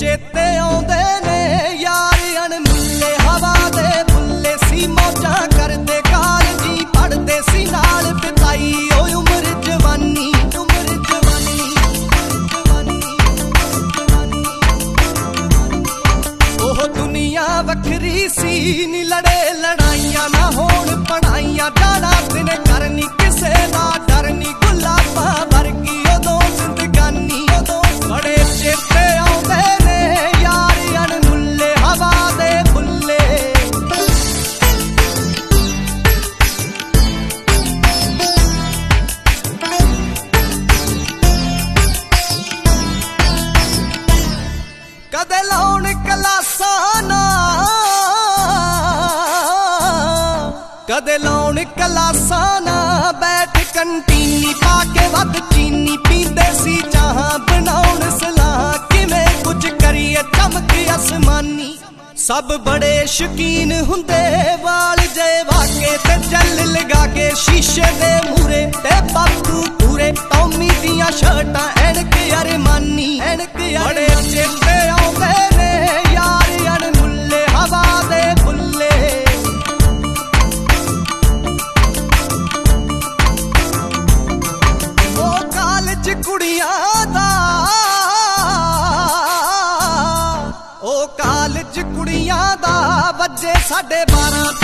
चेते आउंदे ने यार अणमुल्ले हवा दे बुल्ले सी मौजां करदे कालजी पढ़दे सी नाल बिताई ओ उम्र जवानी ओह दुनिया वखरी सी नी लड़े लड़ाइयां ना होण पढ़ाइयां जाना दिन करनी किसे दा डर नी गुलाबां वर्गी उदों जिंदगानी बड़े चेते आउंदे ने यार अणमुल्ले हवा दे बुल्ले कदे लाउण क्लासां ना कदे लाउण क्लासां ना बैठ कंटीनी पाके वध चीनी पींदे सी चाहां बनाउण सलाह किवें कुछ करिए चमक आसमानी सब बड़े शकीन हुंदे वाल जे वाके ते जल लगा के शीशे दे मूरे ते बापू पूरे टॉमी दियां शर्टां एणक अरमानी बड़े चेते आउंदे ने यार अणमुल्ले हवा दे बुल्ले ओ कालज कुड़ियां दा ओ कालज कुड़ियां दा वजे 12:30